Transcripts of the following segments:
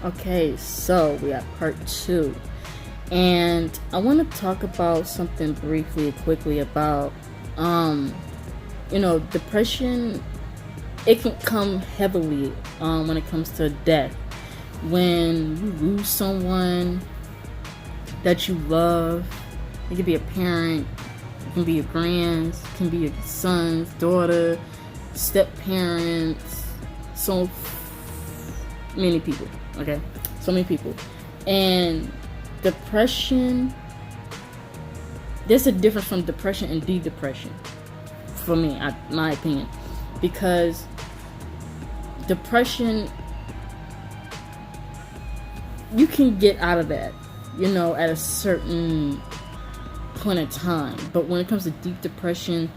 Okay, so we got part 2. And I want to talk about something briefly, quickly about, depression. It can come heavily when it comes to death. When you lose someone that you love, it could be a parent, it can be your grands, it can be your son's daughter, step parents, so many people. Okay, so many people. And depression, there's a difference from depression and depression for me, my opinion, because depression, you can get out of that, at a certain point in time. But when it comes to deep depression,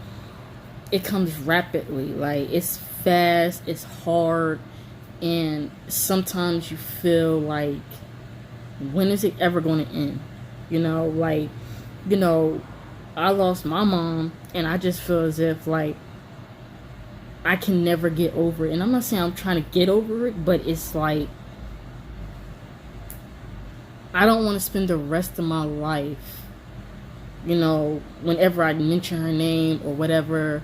it comes rapidly. Like, it's fast, it's hard, and sometimes you feel like, when is it ever going to end? I lost my mom, and I just feel as if, like, I can never get over it. And I'm not saying I'm trying to get over it, but it's like, I don't want to spend the rest of my life, whenever I mention her name or whatever,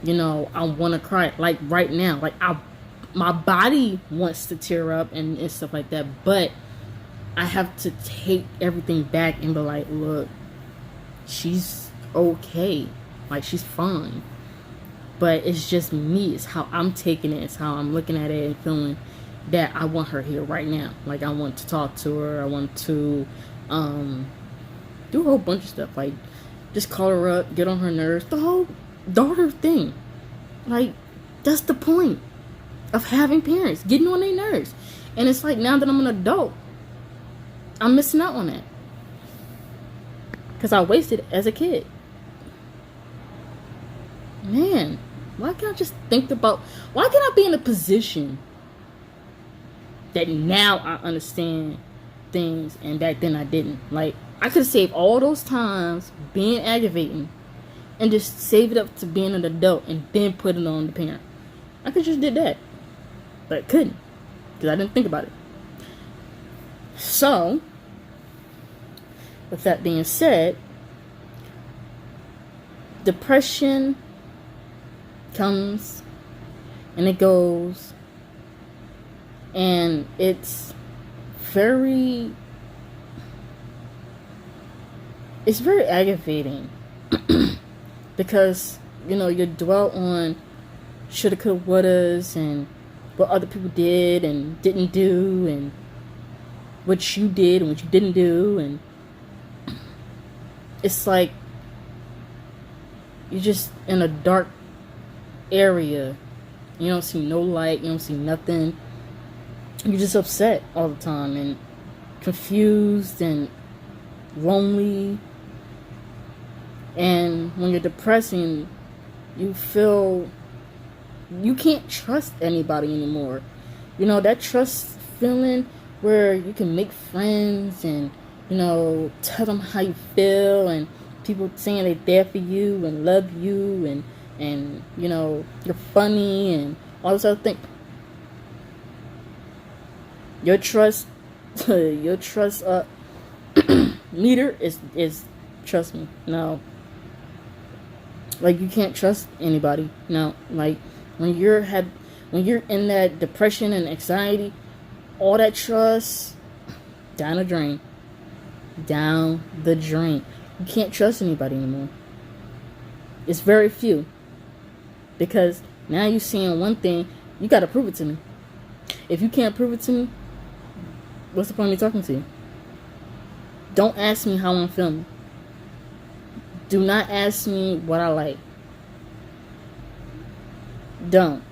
I want to cry. Like, right now, like, my body wants to tear up and stuff like that, but I have to take everything back and be like, look, she's okay. Like, she's fine. But it's just me. It's how I'm taking it. It's how I'm looking at it and feeling that I want her here right now. Like, I want to talk to her. I want to do a whole bunch of stuff. Like, just call her up, get on her nerves. The whole daughter thing. Like, that's the point of having parents, getting on their nerves. And it's like, now that I'm an adult, I'm missing out on that. Because I wasted it as a kid. Man, why can't I just think about, why can't I be in a position that now I understand things and back then I didn't? Like, I could have saved all those times being aggravating and just save it up to being an adult and then put it on the parent. I could just did that. But I couldn't, because I didn't think about it. So, with that being said, depression comes and it goes, and it's very aggravating because you dwell on shoulda, coulda, wouldas, and what other people did and didn't do, and what you did and what you didn't do, and it's like you're just in a dark area. You don't see no light, you don't see nothing. You're just upset all the time and confused and lonely. And when you're depressing, you feel you can't trust anybody anymore. That trust feeling where you can make friends and tell them how you feel, and people saying they're there for you and love you, and you're funny and all this other thing. Your trust meter is trust me, no. Like, you can't trust anybody. No. Like, when you're in that depression and anxiety, all that trust down the drain. Down the drain. You can't trust anybody anymore. It's very few. Because now you're seeing one thing, you gotta prove it to me. If you can't prove it to me, what's the point of me talking to you? Don't ask me how I'm feeling. Do not ask me what I like. Don't.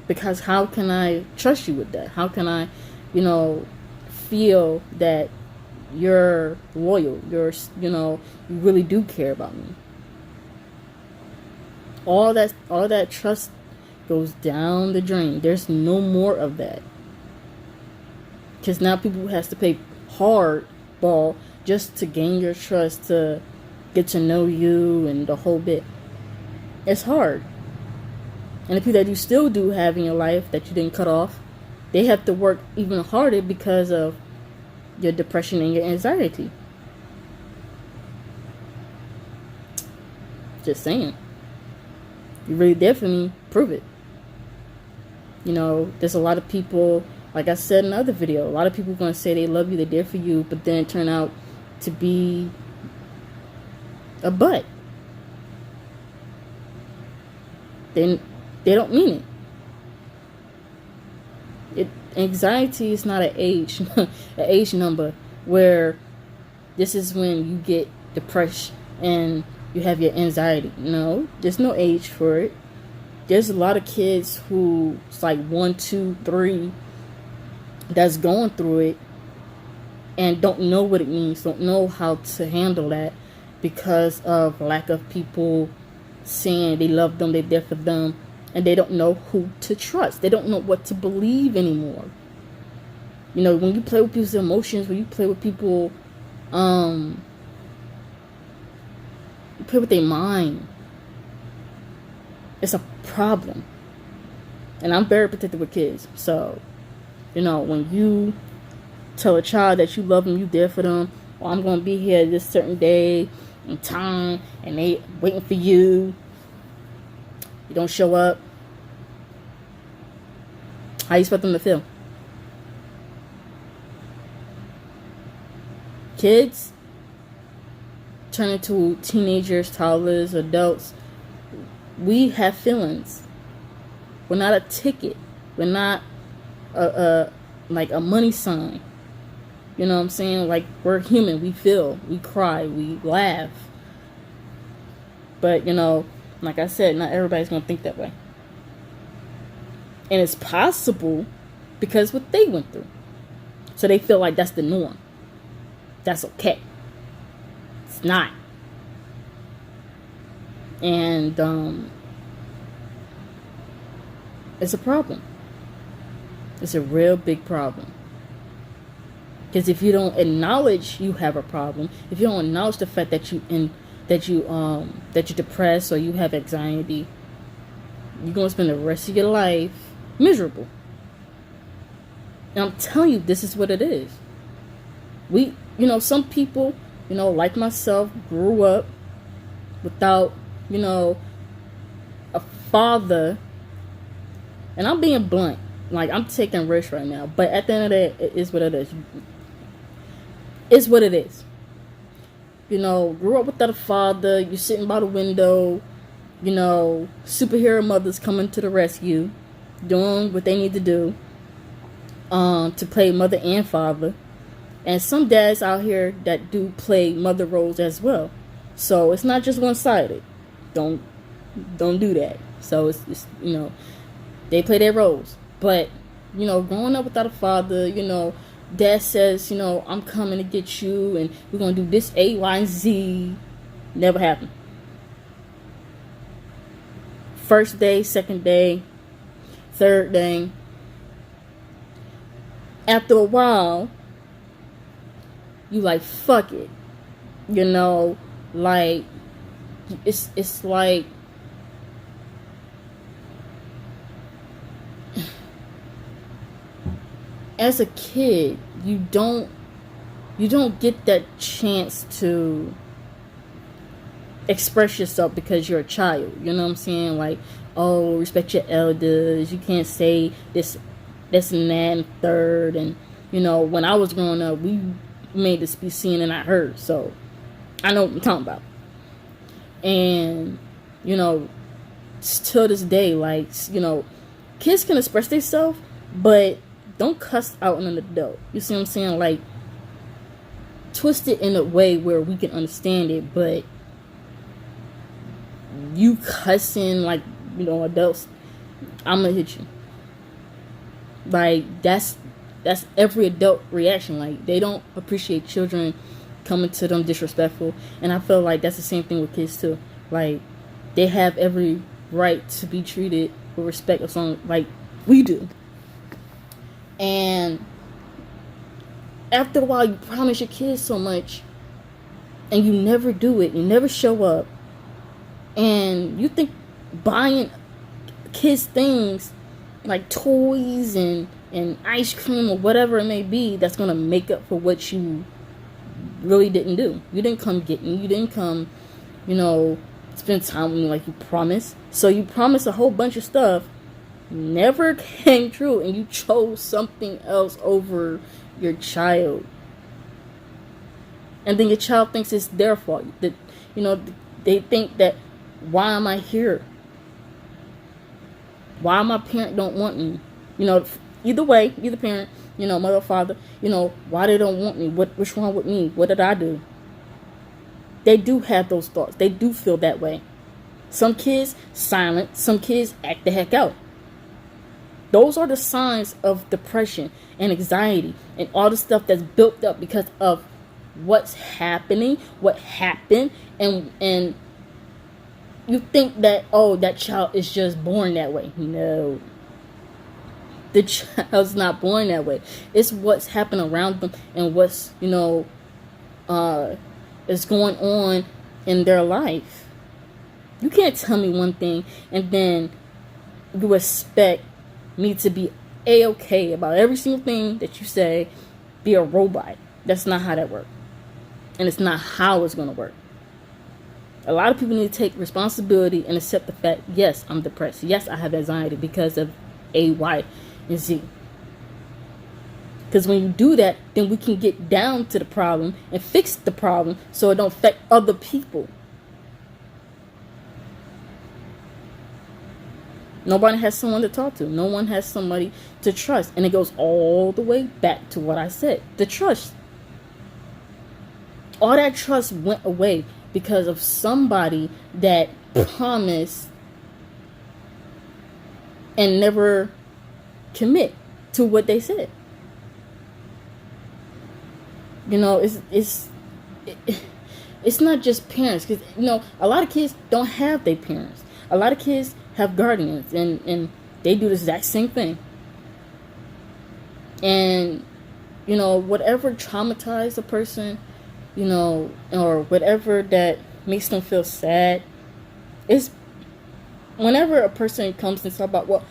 Because how can I trust you with that? How can I, feel that you're loyal, you really do care about me? All that trust goes down the drain. There's no more of that. Because now people has to pay hardball just to gain your trust, to get to know you and the whole bit. It's hard. And the people that you still do have in your life that you didn't cut off, they have to work even harder because of your depression and your anxiety. Just saying. You're really there for me, prove it. You know, there's a lot of people, like I said in another video, a lot of people are going to say they love you, they're there for you, but then turn out to be a butt. Then they don't mean it. Anxiety is not an age, an age number where this is when you get depressed and you have your anxiety. No, there's no age for it. There's a lot of kids who it's like 1, 2, 3 that's going through it and don't know what it means, don't know how to handle that because of lack of people saying they love them, they're there for them, and they don't know who to trust. They don't know what to believe anymore. You know, when you play with people's emotions, when you play with people, you play with their mind, it's a problem. And I'm very protective with kids. So, you know, when you tell a child that you love them, you there for them, or I'm going to be here this certain day and time, and they waiting for you, you don't show up, how you expect them to feel? Kids turn into teenagers, toddlers, adults. We have feelings. We're not a ticket. We're not like a money sign. You know what I'm saying? Like, we're human. We feel. We cry. We laugh. But, you know, like I said, not everybody's going to think that way. And it's possible because what they went through. So they feel like that's the norm. That's okay. It's not. And it's a problem. It's a real big problem. Because if you don't acknowledge you have a problem, if you don't acknowledge the fact that you're depressed or you have anxiety, you're gonna spend the rest of your life miserable. And I'm telling you, this is what it is. Some people, like myself, grew up without, a father. And I'm being blunt. Like, I'm taking risks right now. But at the end of the day, it is what it is. It's what it is. Grew up without a father. You're sitting by the window. Superhero mothers coming to the rescue. Doing what they need to do. To play mother and father. And some dads out here that do play mother roles as well. So it's not just one-sided. Don't do that. So it's they play their roles. But, growing up without a father, dad says, I'm coming to get you and we're going to do this A, Y, and Z. Never happened. First day, second day, third day. After a while, you like, fuck it. Like, it's like, as a kid, you don't get that chance to express yourself because you're a child. You know what I'm saying? Like, oh, respect your elders. You can't say this and that and third. And, when I was growing up, we made this be seen and not heard. So, I know what I'm talking about. And, till this day, like, kids can express themselves, but don't cuss out an adult. You see what I'm saying? Like, twist it in a way where we can understand it, but you cussing like, adults, I'm gonna hit you. Like, that's every adult reaction. Like, they don't appreciate children coming to them disrespectful. And I feel like that's the same thing with kids too. Like, they have every right to be treated with respect or something like we do. And after a while, you promise your kids so much, and you never do it. You never show up. And you think buying kids things like toys and and ice cream or whatever it may be that's going to make up for what you really didn't do. You didn't come get me. You didn't come, spend time with me like you promised. So you promised a whole bunch of stuff, never came true, and you chose something else over your child. And then your child thinks it's their fault. That, they think that, why am I here? Why my parent don't want me? Either way, either parent, mother or father, why they don't want me? What's wrong with me? What did I do? They do have those thoughts. They do feel that way. Some kids silent, some kids act the heck out. Those are the signs of depression and anxiety and all the stuff that's built up because of what's happening, what happened, and you think that, oh, that child is just born that way. No. The child's not born that way. It's what's happening around them and what's, is going on in their life. You can't tell me one thing and then you expect me to be A-okay about every single thing that you say, be a robot. That's not how that works. And it's not how it's going to work. A lot of people need to take responsibility and accept the fact, yes, I'm depressed. Yes, I have anxiety because of A, Y, and Z. Because when you do that, then we can get down to the problem and fix the problem so it don't affect other people. Nobody has someone to talk to. No one has somebody to trust. And it goes all the way back to what I said. The trust. All that trust went away because of somebody that promised and never commit to what they said. It's not just parents, because a lot of kids don't have their parents. A lot of kids have guardians, and they do the exact same thing. And whatever traumatized a person, or whatever that makes them feel sad, is whenever a person comes and talk about, well,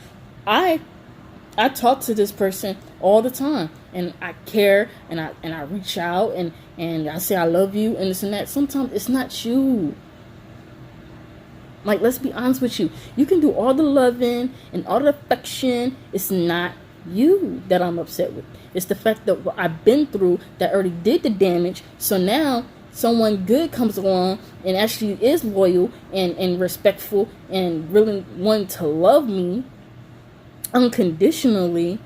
I talk to this person all the time, and I care, and I reach out, and I say I love you, and this and that. Sometimes it's not you. Like, let's be honest with you. You can do all the loving and all the affection. It's not you that I'm upset with. It's the fact that what I've been through that already did the damage. So now someone good comes along and actually is loyal and respectful and really wanting to love me unconditionally,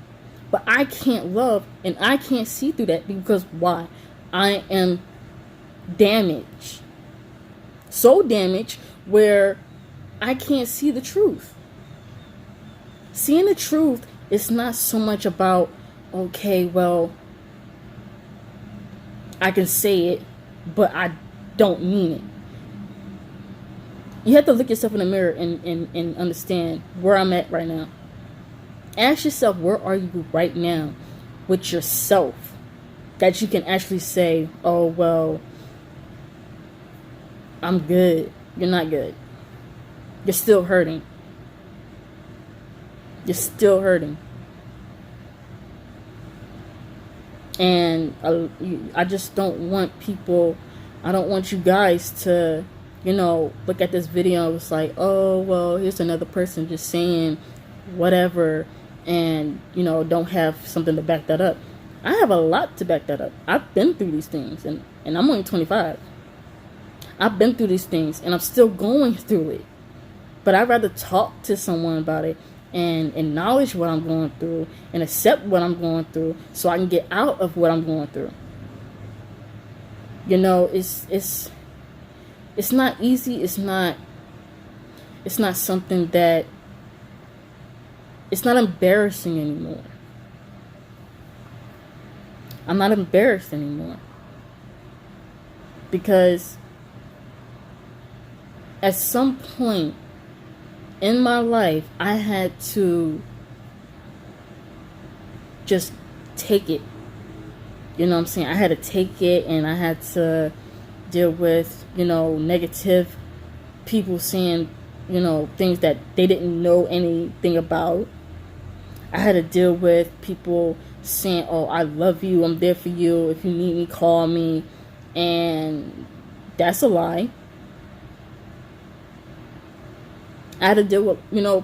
but I can't love and I can't see through that because why? I am damaged. So damaged where I can't see the truth. Seeing the truth is not so much about, okay, well, I can say it, but I don't mean it. You have to look yourself in the mirror and understand where I'm at right now. Ask yourself, where are you right now with yourself? That you can actually say, oh, well, I'm good. You're not good. You're still hurting. You're still hurting. And I just don't want people, I don't want you guys to, look at this video and it's like, oh, well, here's another person just saying whatever and, don't have something to back that up. I have a lot to back that up. I've been through these things and I'm only 25. I've been through these things and I'm still going through it. But I'd rather talk to someone about it and acknowledge what I'm going through and accept what I'm going through so I can get out of what I'm going through. It's not easy. It's not something that, it's not embarrassing anymore. I'm not embarrassed anymore. Because at some point in my life, I had to just take it. You know what I'm saying? I had to take it and I had to deal with, negative people saying, things that they didn't know anything about. I had to deal with people saying, oh, I love you, I'm there for you, if you need me, call me. And that's a lie. I had to deal with,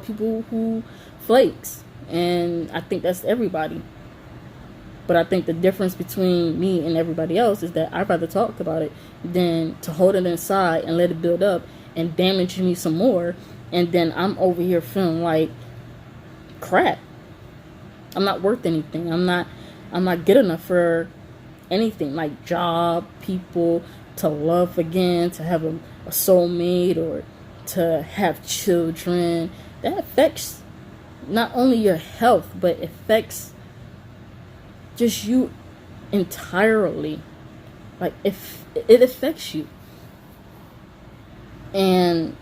people who flakes. And I think that's everybody. But I think the difference between me and everybody else is that I'd rather talk about it than to hold it inside and let it build up and damage me some more. And then I'm over here feeling like crap. I'm not worth anything. I'm not good enough for anything, like job, people, to love again, to have a soulmate, or to have children. That affects not only your health, but affects just you entirely. Like, if it affects you. And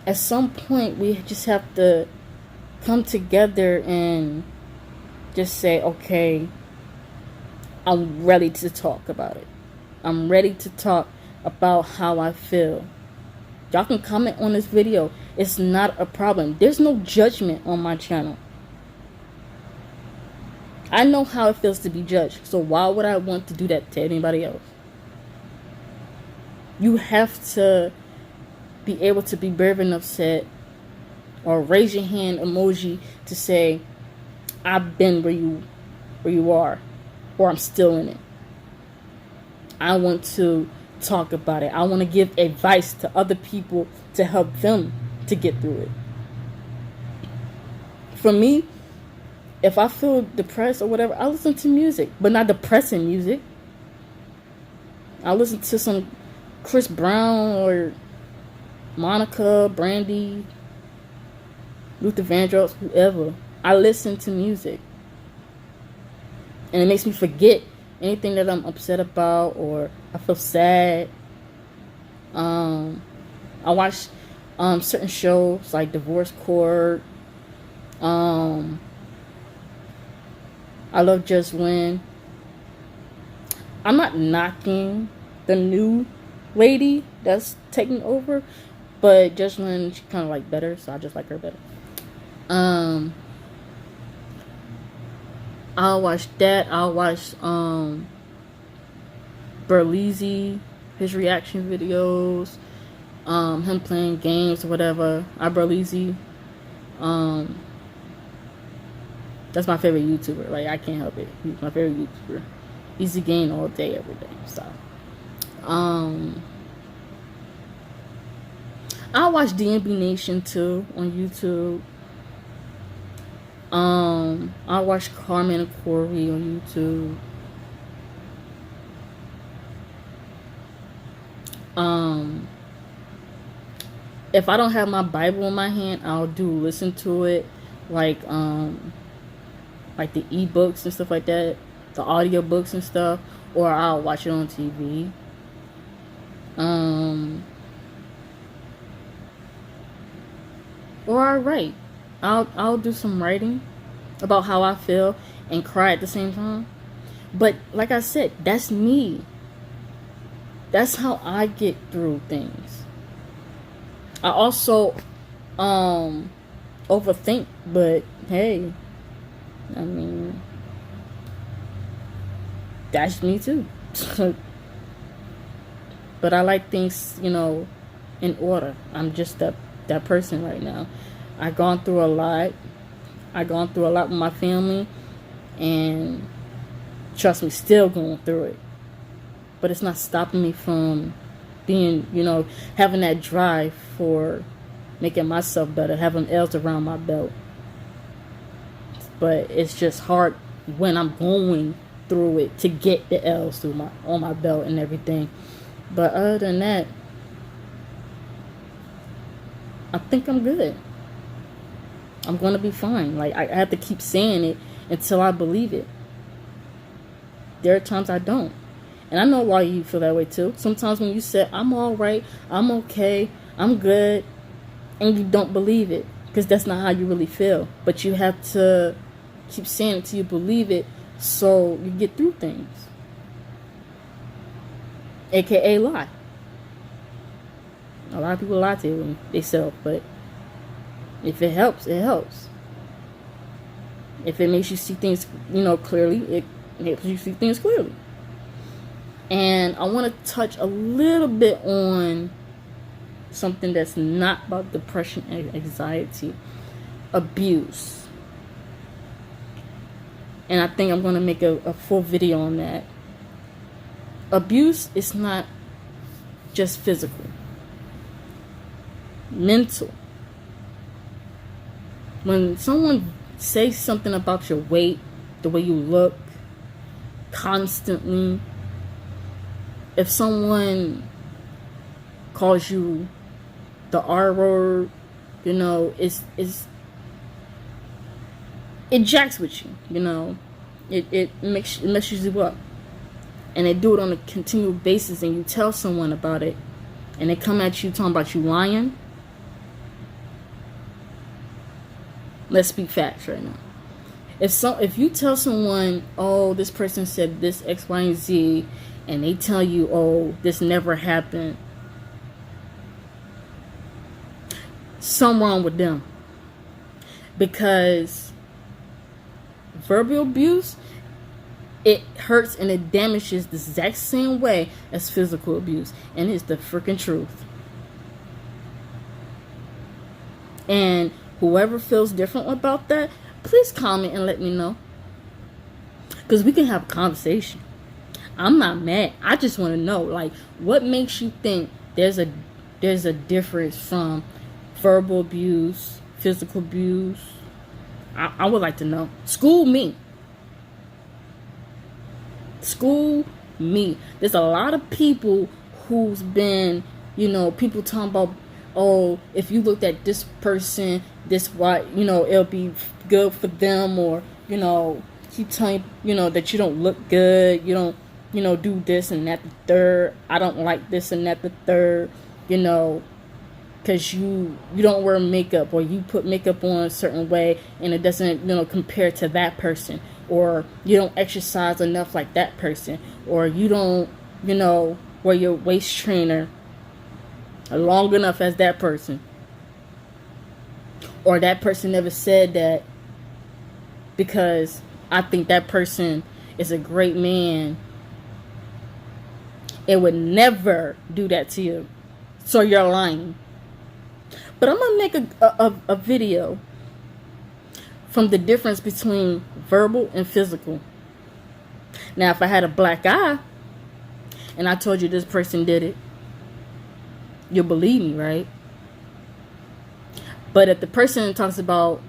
at some point we just have to come together and just say, okay, I'm ready to talk about it. I'm ready to talk about how I feel. Y'all can comment on this video. It's not a problem. There's no judgment on my channel. I know how it feels to be judged. So why would I want to do that to anybody else? You have to be able to be brave enough, said, or raise your hand emoji to say, I've been where you are, or I'm still in it. I want to talk about it. I want to give advice to other people to help them to get through it. For me, if I feel depressed or whatever, I listen to music, but not depressing music. I listen to some Chris Brown or Monica, Brandy, Luther Vandross, whoever. I listen to music. And it makes me forget anything that I'm upset about or I feel sad. I watch certain shows like Divorce Court. I love Just Win. I'm not knocking the new lady that's taking over, but Just Win, she's kind of like better, so I just like her better. I'll watch that. I'll watch Berleezy, his reaction videos, him playing games or whatever. Berleezy, that's my favorite YouTuber. Like, I can't help it. He's my favorite YouTuber. Easy game all day, every day. So, I watch DNB Nation too on YouTube. I watch Carmen and Corey on YouTube. If I don't have my Bible in my hand, I'll listen to it, like the ebooks and stuff like that, the audiobooks and stuff, or I'll watch it on TV. Or I write. I'll do some writing about how I feel and cry at the same time. But like I said, that's me. That's how I get through things. I also overthink, but hey, I mean, that's me too. But I like things, in order. I'm just that person right now. I've gone through a lot. I've gone through a lot with my family, and trust me, still going through it. But it's not stopping me from being, having that drive for making myself better, having L's around my belt. But it's just hard when I'm going through it to get the L's on my belt and everything. But other than that, I think I'm good. I'm going to be fine. Like, I have to keep saying it until I believe it. There are times I don't. And I know why you feel that way too. Sometimes when you say, I'm all right, I'm okay, I'm good, and you don't believe it, because that's not how you really feel. But you have to keep saying it till you believe it, so you get through things. AKA lie. A lot of people lie to themselves, but if it helps, it helps. If it makes you see things, clearly, it helps you see things clearly. And I want to touch a little bit on something that's not about depression and anxiety. Abuse. And I think I'm going to make a full video on that. Abuse is not just physical. Mental. When someone says something about your weight, the way you look, constantly, if someone calls you the R word, it jacks with you, it messes you up. And they do it on a continual basis, and you tell someone about it, and they come at you talking about you lying. Let's speak facts right now. If you tell someone, oh, this person said this X, Y, and Z, and they tell you, oh, this never happened, something wrong with them. Because verbal abuse, it hurts and it damages the exact same way as physical abuse. And it's the freaking truth. And whoever feels different about that, please comment and let me know. Because we can have a conversation. I'm not mad. I just want to know, like, what makes you think there's a difference from verbal abuse, physical abuse? I would like to know. School me. School me. There's a lot of people who's been, people talking about, oh, if you looked at this person, this why, it'll be good for them, or, keep telling that you don't look good, you don't, do this and that the third, I don't like this and that the third, because you don't wear makeup, or you put makeup on a certain way and it doesn't, compare to that person, or you don't exercise enough like that person, or you don't, wear your waist trainer long enough as that person, or that person never said that because I think that person is a great man. It would never do that to you, so you're lying. But I'm gonna make a video from the difference between verbal and physical. Now, if I had a black eye and I told you this person did it, you'll believe me, right? But if the person talks about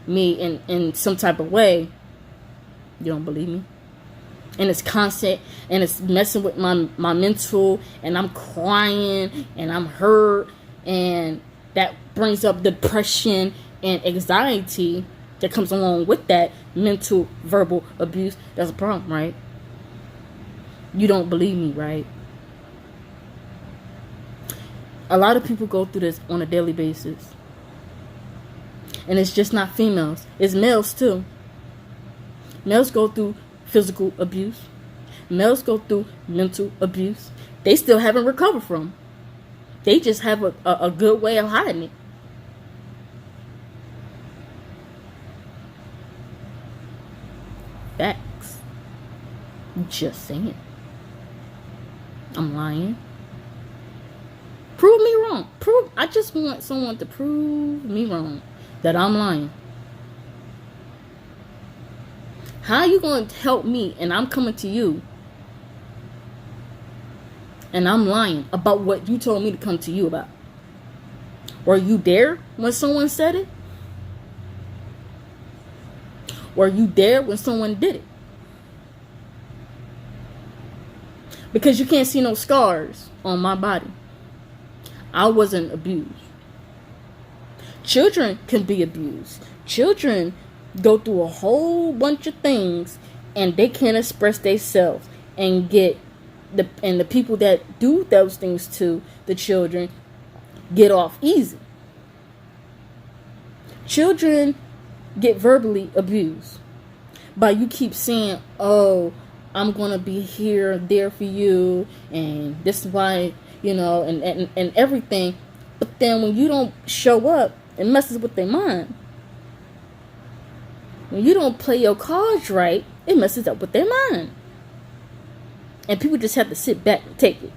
me in some type of way, you don't believe me. And it's constant, and it's messing with my mental, and I'm crying, and I'm hurt, and that brings up depression and anxiety that comes along with that mental verbal abuse. That's a problem, right? You don't believe me, right? A lot of people go through this on a daily basis. And it's just not females. It's males too. Males go through physical abuse. Males go through mental abuse. They still haven't recovered from. They just have a good way of hiding it. Facts. Just saying. I'm lying. Prove me wrong. I just want someone to prove me wrong, that I'm lying. How are you going to help me and I'm coming to you and I'm lying about what you told me to come to you about? Were you there when someone said it? Were you there when someone did it? Because you can't see no scars on my body. I wasn't abused. Children can be abused. Children go through a whole bunch of things and they can't express themselves and the people that do those things to the children get off easy. Children get verbally abused by you keep saying, oh, I'm gonna be here, there for you, and this is why, and everything. But then when you don't show up, it messes with their mind. When you don't play your cards right, it messes up with their mind. And people just have to sit back and take it.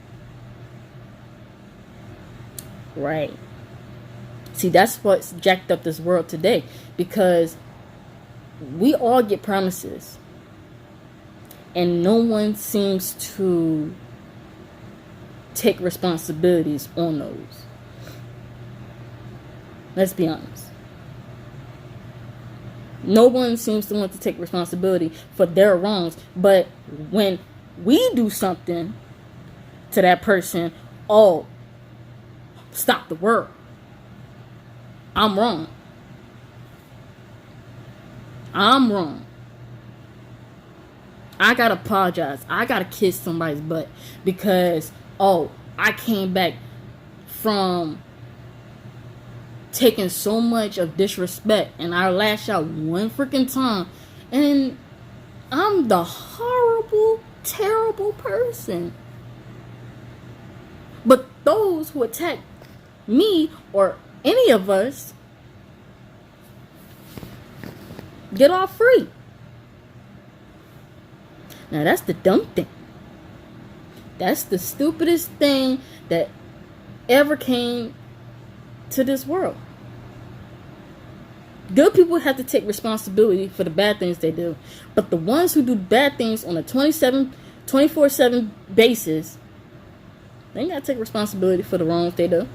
Right. See, that's what's jacked up this world today. Because we all get promises. And no one seems to take responsibilities on those. Let's be honest. No one seems to want to take responsibility for their wrongs. But when we do something to that person, oh, stop the world. I'm wrong. I'm wrong. I gotta apologize. I gotta kiss somebody's butt because, oh, I came back from taking so much of disrespect and I lash out one freaking time and I'm the horrible, terrible person. But those who attack me or any of us get off free. Now that's the dumb thing. That's the stupidest thing that ever came to this world. Good people have to take responsibility for the bad things they do. But the ones who do bad things on a 24/7 basis, they ain't got to take responsibility for the wrongs they do.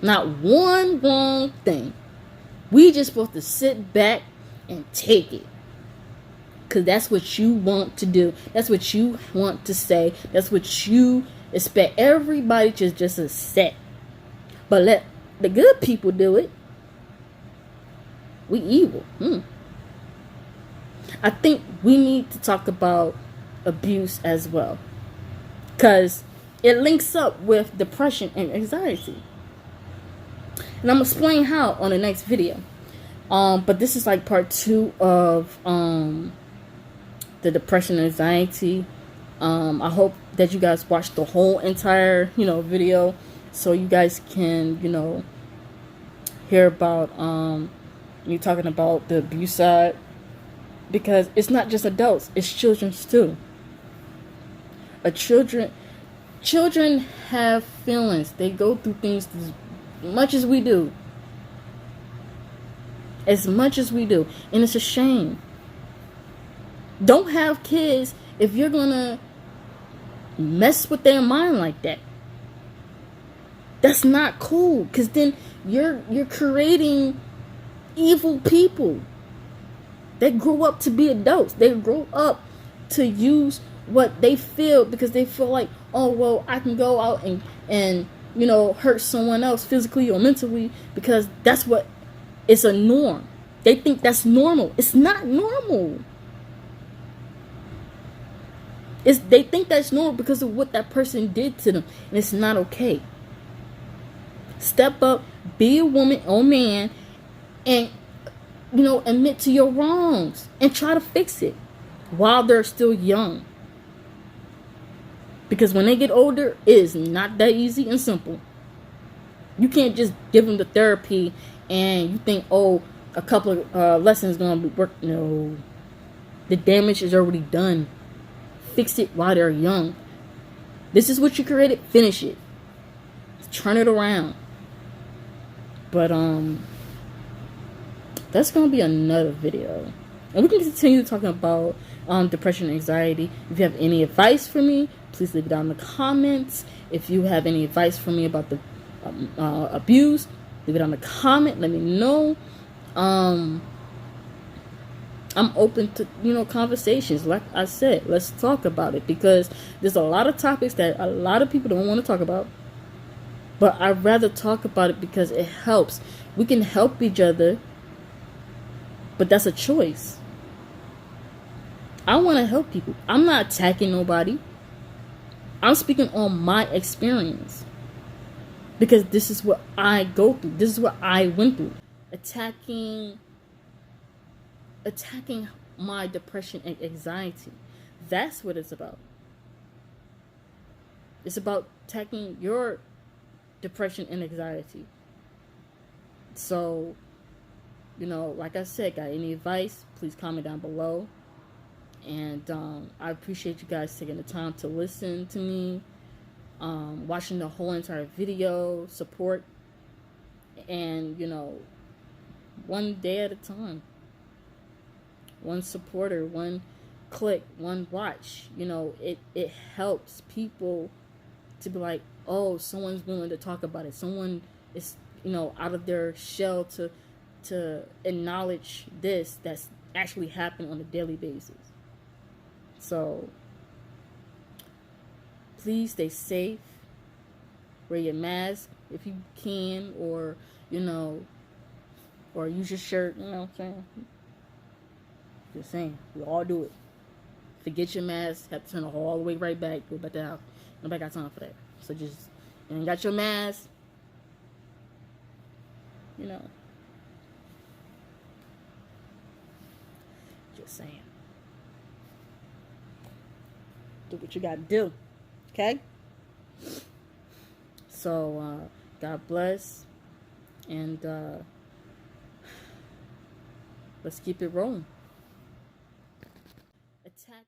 Not one wrong thing. We just supposed to sit back and take it. Because that's what you want to do. That's what you want to say. That's what you expect everybody to just accept. But let the good people do it. We evil. I think we need to talk about abuse as well. Because it links up with depression and anxiety. And I'm going to explain how on the next video. But this is like part 2 of the depression and anxiety. I hope that you guys watch the whole entire, video so you guys can, hear about me talking about the abuse side, because it's not just adults, it's children too. Children have feelings. They go through things as much as we do. As much as we do. And it's a shame. Don't have kids if you're gonna mess with their mind like that. That's not cool, because then you're creating evil people. They grow up to be adults. They grow up to use what they feel because they feel like, oh, well, I can go out and hurt someone else physically or mentally because that's what it's a norm. They think that's normal. It's not normal. They think that's normal because of what that person did to them, and it's not okay. Step up, be a woman or man, and admit to your wrongs and try to fix it while they're still young. Because when they get older, it is not that easy and simple. You can't just give them the therapy and you think, oh, a couple of lessons going to work. No, the damage is already done. Fix it while they're young. This is what you created. Finish it. Turn it around. But that's gonna be another video, and we can continue talking about depression and anxiety. If you have any advice for me, please leave it down in the comments. If you have any advice for me about the abuse, leave it down in the comment. Let me know. I'm open to conversations. Like I said, let's talk about it, because there's a lot of topics that a lot of people don't want to talk about, but I'd rather talk about it because it helps. We can help each other, but that's a choice. I want to help people. I'm not attacking nobody. I'm speaking on my experience, because this is what I go through. This is what I went through. Attacking my depression and anxiety. That's what it's about. It's about attacking your depression and anxiety. So like I said, got any advice, please comment down below. And I appreciate you guys taking the time to listen to me, watching the whole entire video, support, and one day at a time, one supporter, one click, one watch. It helps people to be like, oh, someone's willing to talk about it. Someone is out of their shell to acknowledge this that's actually happening on a daily basis. So please stay safe. Wear your mask if you can, or or use your shirt. You know what I'm saying? Just saying, we all do it. Forget your mask, have to turn it all the way right back, go back to the house. Nobody got time for that. So just, you got your mask, just saying. Do what you gotta do. Okay? So, God bless. And let's keep it rolling.